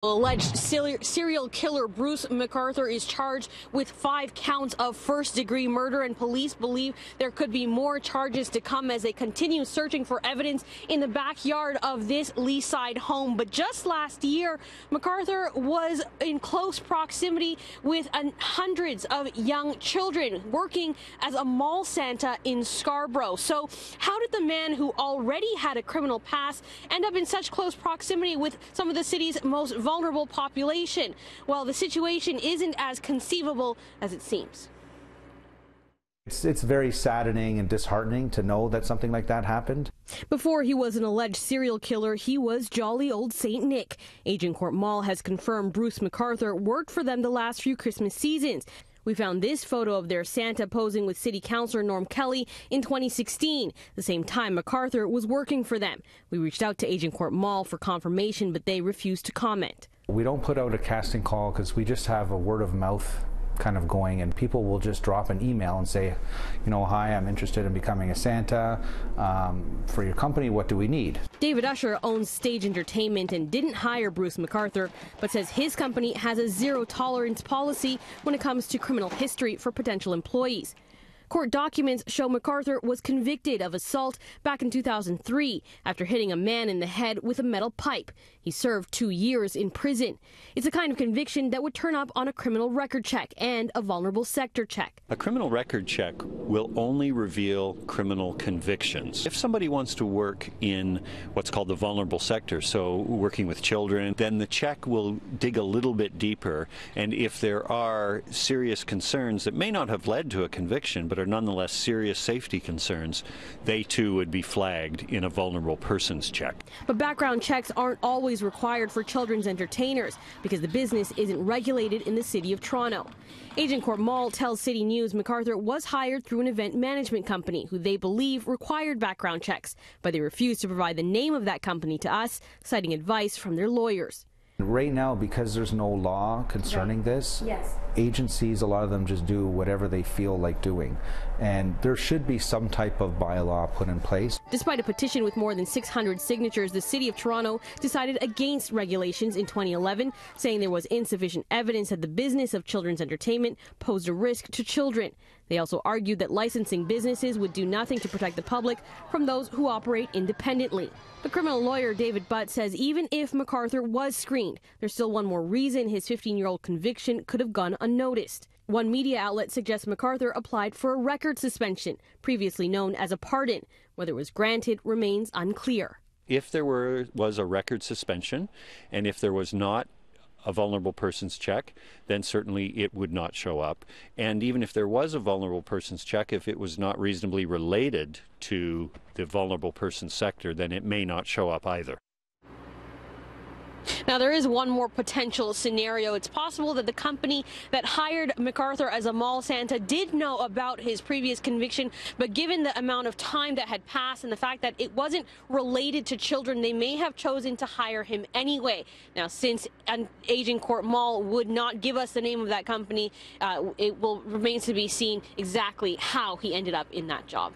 Alleged serial killer Bruce McArthur is charged with 5 counts of first-degree murder, and police believe there could be more charges to come as they continue searching for evidence in the backyard of this Leaside home. But just last year, McArthur was in close proximity with hundreds of young children working as a mall Santa in Scarborough. So how did the man who already had a criminal past end up in such close proximity with some of the city's most vulnerable population? Well, the situation isn't as conceivable as it seems. It's very saddening and disheartening to know that something like that happened. Before he was an alleged serial killer, he was jolly old St. Nick. Agincourt Mall has confirmed Bruce McArthur worked for them the last few Christmas seasons. We found this photo of their Santa posing with City Councillor Norm Kelly in 2016, the same time McArthur was working for them. We reached out to Agincourt Mall for confirmation, but they refused to comment. We don't put out a casting call because we just have a word of mouth kind of going, and people will just drop an email and say, you know, hi, I'm interested in becoming a Santa for your company. What do we need? David Usher owns Stage Entertainment and didn't hire Bruce McArthur, but says his company has a zero-tolerance policy when it comes to criminal history for potential employees. Court documents show McArthur was convicted of assault back in 2003 after hitting a man in the head with a metal pipe. He served 2 years in prison. It's a kind of conviction that would turn up on a criminal record check and a vulnerable sector check. A criminal record check will only reveal criminal convictions. If somebody wants to work in what's called the vulnerable sector, so working with children, then the check will dig a little bit deeper, and if there are serious concerns that may not have led to a conviction but are nonetheless serious safety concerns, they too would be flagged in a vulnerable persons check. But background checks aren't always required for children's entertainers because the business isn't regulated in the City of Toronto. Agincourt Mall tells City News McArthur was hired through an event management company who they believe required background checks, but they refused to provide the name of that company to us, citing advice from their lawyers. Right now, because there's no law concerning this, agencies, a lot of them just do whatever they feel like doing. And there should be some type of bylaw put in place. Despite a petition with more than 600 signatures, the City of Toronto decided against regulations in 2011, saying there was insufficient evidence that the business of children's entertainment posed a risk to children. They also argued that licensing businesses would do nothing to protect the public from those who operate independently. But criminal lawyer David Butt says even if McArthur was screened, there's still one more reason his 15-year-old conviction could have gone unnoticed. One media outlet suggests McArthur applied for a record suspension, previously known as a pardon. Whether it was granted remains unclear. If there was a record suspension, and if there was not a vulnerable persons check, then certainly it would not show up. And even if there was a vulnerable persons check, if it was not reasonably related to the vulnerable persons sector, then it may not show up either. Now, there is one more potential scenario. It's possible that the company that hired McArthur as a mall Santa did know about his previous conviction, but given the amount of time that had passed and the fact that it wasn't related to children, they may have chosen to hire him anyway. Now, since an Agincourt Mall would not give us the name of that company, it will remain to be seen exactly how he ended up in that job.